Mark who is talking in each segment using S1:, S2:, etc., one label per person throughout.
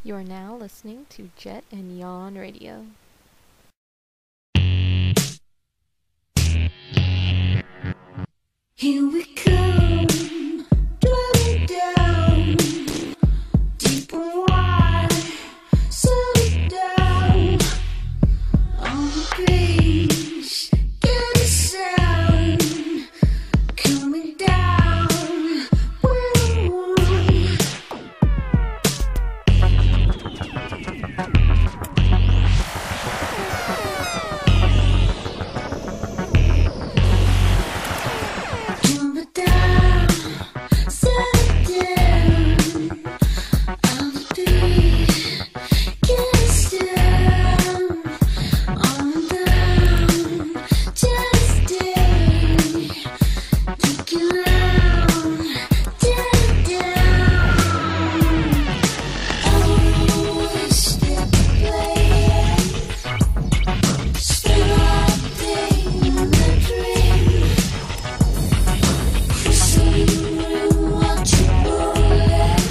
S1: You are now listening to Jett and Jahn Radio.
S2: Here we come, driving down, deep and wide, settle down on the beach, get a sound coming down, woo. Coming down, settle down on the beach, get a sound on down, just stay, looking around, down. Always step away, spend all day in the dream, crossing through what you believe,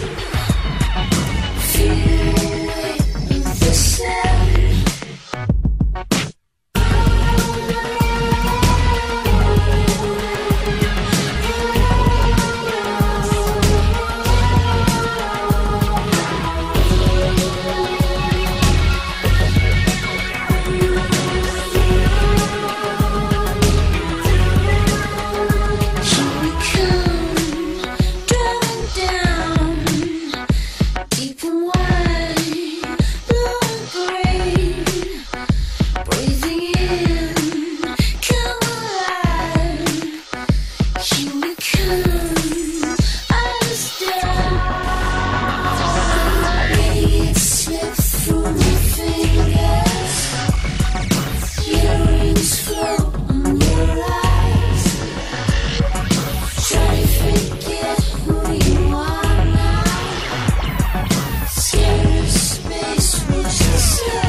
S2: feel the weight of the sound. Here we come, driving down, deep and wide, blowing green, breathing in, come alive. Here we come, eyes down, letting it slip through my fingers, earrings float on your eyes. Try to forget who you are now. Scared of space, what's inside?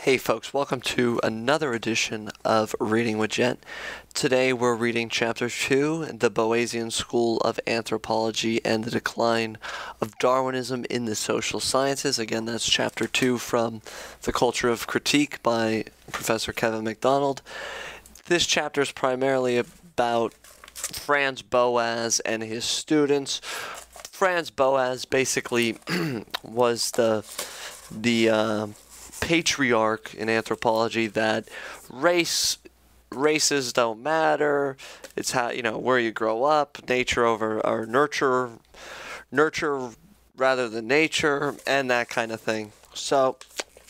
S3: Hey folks, welcome to another edition of Reading with Jett. Today we're reading Chapter 2, The Boasian School of Anthropology and the Decline of Darwinism in the Social Sciences. Again, that's Chapter 2 from The Culture of Critique by Professor Kevin MacDonald. This chapter is primarily about Franz Boas and his students. Franz Boas basically was the patriarch in anthropology that races don't matter. It's how, where you grow up, nature over or nurture rather than nature, and that kind of thing. So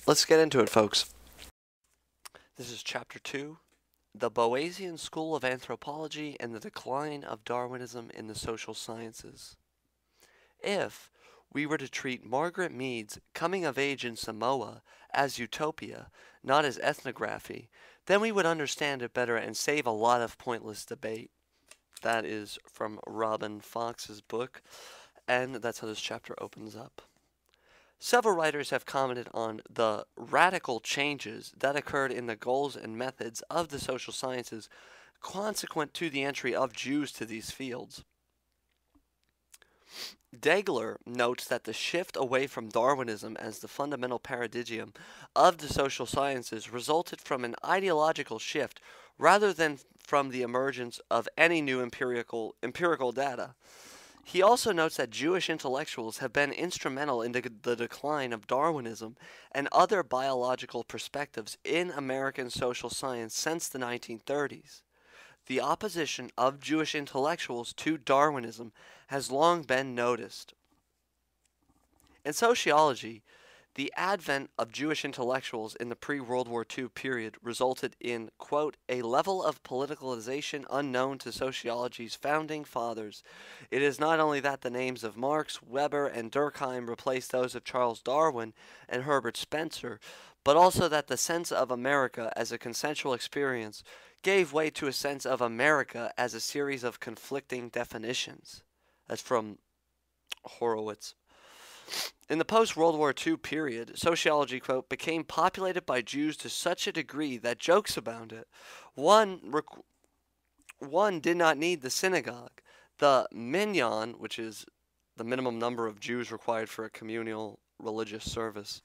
S3: let's get into it, folks. This is Chapter 2, The Boasian School of Anthropology and the Decline of Darwinism in the Social Sciences. If, we were to treat Margaret Mead's Coming of Age in Samoa as utopia, not as ethnography, then we would understand it better and save a lot of pointless debate. That is from Robin Fox's book, and that's how this chapter opens up. Several writers have commented on the radical changes that occurred in the goals and methods of the social sciences consequent to the entry of Jews to these fields. Degler notes that the shift away from Darwinism as the fundamental paradigm of the social sciences resulted from an ideological shift rather than from the emergence of any new empirical data. He also notes that Jewish intellectuals have been instrumental in the decline of Darwinism and other biological perspectives in American social science since the 1930s. The opposition of Jewish intellectuals to Darwinism has long been noticed. In sociology, the advent of Jewish intellectuals in the pre-World War II period resulted in, quote, a level of politicalization unknown to sociology's founding fathers. It is not only that the names of Marx, Weber, and Durkheim replaced those of Charles Darwin and Herbert Spencer, but also that the sense of America as a consensual experience gave way to a sense of America as a series of conflicting definitions. That's from Horowitz. In the post-World War II period, sociology, quote, became populated by Jews to such a degree that jokes abounded. One did not need the synagogue. The minyan, which is the minimum number of Jews required for a communal religious service,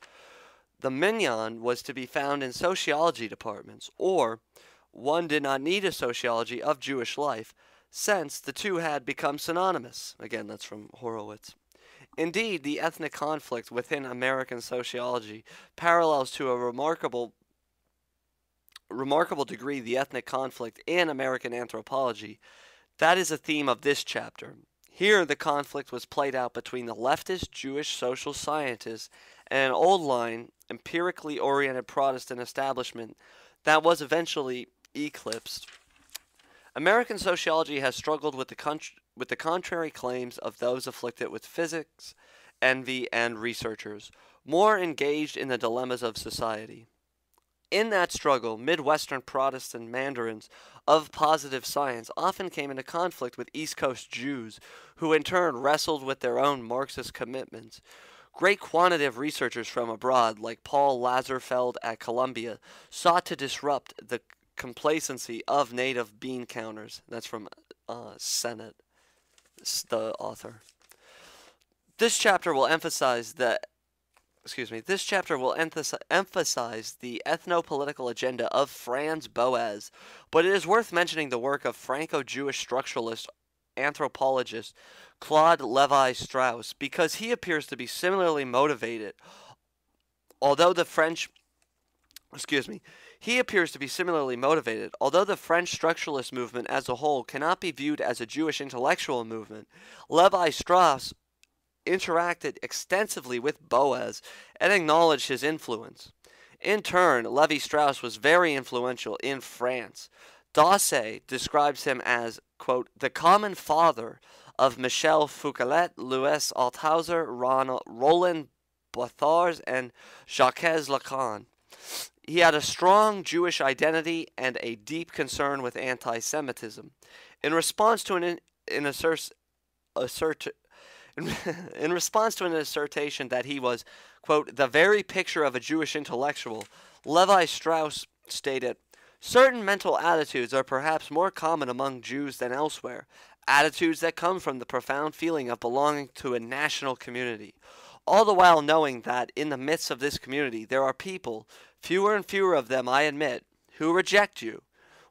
S3: the minyan was to be found in sociology departments, or one did not need a sociology of Jewish life, since the two had become synonymous. Again, that's from Horowitz. Indeed, the ethnic conflict within American sociology parallels to a remarkable degree the ethnic conflict in American anthropology. That is a theme of this chapter. Here, the conflict was played out between the leftist Jewish social scientists and an old-line, empirically oriented Protestant establishment that was eventually eclipsed. American sociology has struggled with the contrary claims of those afflicted with physics, envy, and researchers, more engaged in the dilemmas of society. In that struggle, Midwestern Protestant mandarins of positive science often came into conflict with East Coast Jews, who in turn wrestled with their own Marxist commitments. Great quantitative researchers from abroad, like Paul Lazarsfeld at Columbia, sought to disrupt the complacency of native bean counters. That's from Sennett, the author. This chapter will emphasize the ethno-political agenda of Franz Boas, but it is worth mentioning the work of Franco-Jewish structuralist anthropologist Claude Lévi-Strauss, because he appears to be similarly motivated. Although the French structuralist movement as a whole cannot be viewed as a Jewish intellectual movement. Lévi-Strauss interacted extensively with Boas and acknowledged his influence. In turn, Lévi-Strauss was very influential in France. Dawsey describes him as, quote, the common father of Michel Foucault, Louis Althusser, Roland Barthes, and Jacques Lacan. He had a strong Jewish identity and a deep concern with anti-Semitism. In response to an assertion that he was, quote, the very picture of a Jewish intellectual, Lévi-Strauss stated, certain mental attitudes are perhaps more common among Jews than elsewhere, attitudes that come from the profound feeling of belonging to a national community, all the while knowing that in the midst of this community there are people, fewer and fewer of them I admit, who reject you.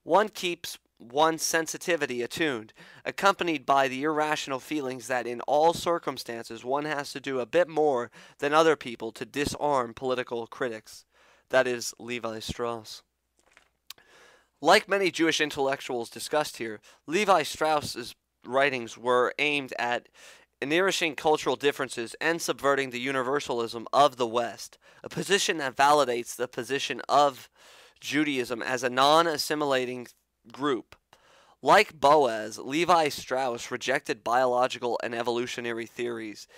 S3: One keeps one's sensitivity attuned, accompanied by the irrational feelings that in all circumstances one has to do a bit more than other people to disarm political critics. That is Lévi-Strauss. Like many Jewish intellectuals discussed here, Lévi-Strauss's writings were aimed at nourishing cultural differences and subverting the universalism of the West, a position that validates the position of Judaism as a non-assimilating group. Like Boas, Lévi-Strauss rejected biological and evolutionary theories.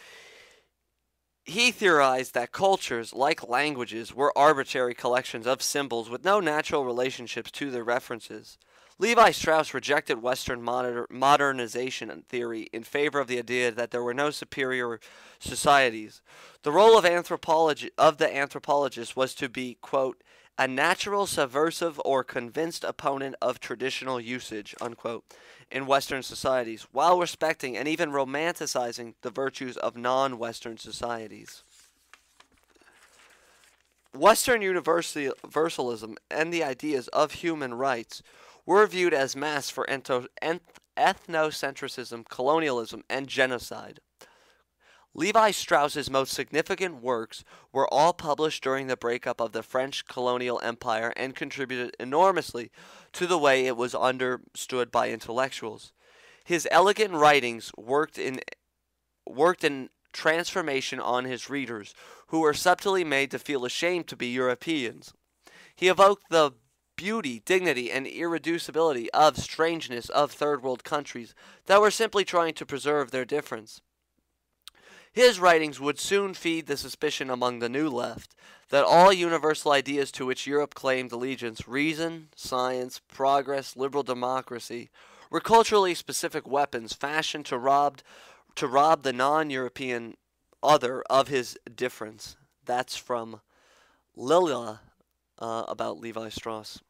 S3: He theorized that cultures, like languages, were arbitrary collections of symbols with no natural relationships to their references. Levi Strauss rejected Western modernization theory in favor of the idea that there were no superior societies. The role of the anthropologist was to be, quote, a natural subversive or convinced opponent of traditional usage, unquote, in Western societies, while respecting and even romanticizing the virtues of non-Western societies. Western universalism and the ideas of human rights were viewed as masks for ethnocentrism, colonialism, and genocide. Levi Strauss's most significant works were all published during the breakup of the French colonial empire and contributed enormously to the way it was understood by intellectuals. His elegant writings worked in transformation on his readers, who were subtly made to feel ashamed to be Europeans. He evoked the beauty, dignity, and irreducibility of strangeness of third world countries that were simply trying to preserve their difference. His writings would soon feed the suspicion among the New Left that all universal ideas to which Europe claimed allegiance, reason, science, progress, liberal democracy, were culturally specific weapons fashioned to rob the non-European other of his difference. That's from Lilla about Levi Strauss.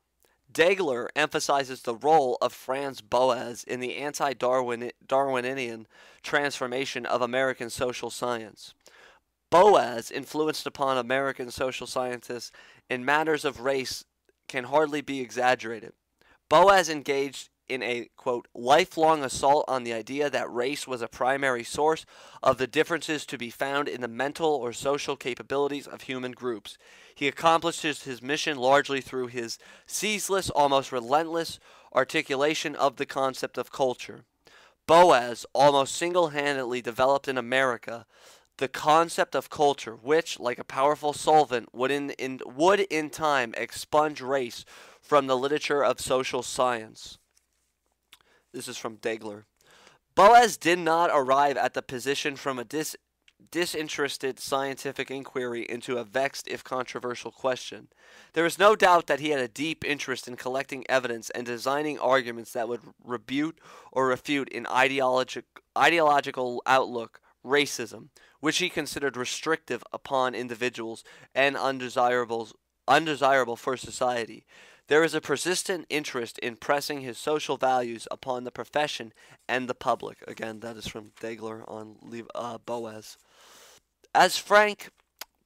S3: Degler emphasizes the role of Franz Boas in the anti-Darwinian transformation of American social science. Boas influenced upon American social scientists in matters of race can hardly be exaggerated. Boas engaged in a, quote, lifelong assault on the idea that race was a primary source of the differences to be found in the mental or social capabilities of human groups. He accomplishes his mission largely through his ceaseless, almost relentless articulation of the concept of culture. Boas almost single-handedly developed in America the concept of culture, which, like a powerful solvent, would in time expunge race from the literature of social science. This is from Degler. Boas did not arrive at the position from a disinterested scientific inquiry into a vexed, if controversial, question. There is no doubt that he had a deep interest in collecting evidence and designing arguments that would rebuke or refute in ideological outlook racism, which he considered restrictive upon individuals and undesirable for society. There is a persistent interest in pressing his social values upon the profession and the public. Again, that is from Degler on Boas. As Frank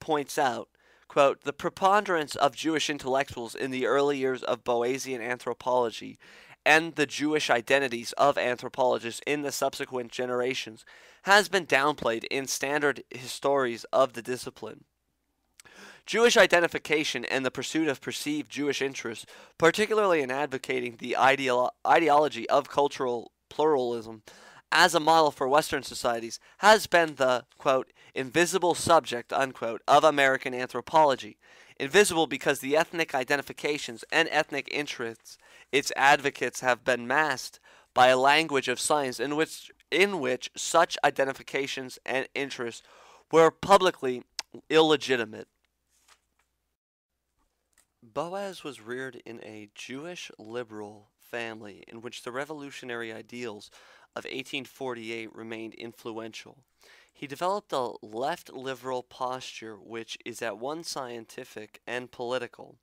S3: points out, quote, the preponderance of Jewish intellectuals in the early years of Boasian anthropology and the Jewish identities of anthropologists in the subsequent generations has been downplayed in standard histories of the discipline. Jewish identification and the pursuit of perceived Jewish interests, particularly in advocating the ideology of cultural pluralism as a model for Western societies, has been the, quote, invisible subject, unquote, of American anthropology. Invisible because the ethnic identifications and ethnic interests its advocates have been masked by a language of science in which such identifications and interests were publicly illegitimate. Boas was reared in a Jewish liberal family in which the revolutionary ideals of 1848 remained influential. He developed a left liberal posture which is at once scientific and political.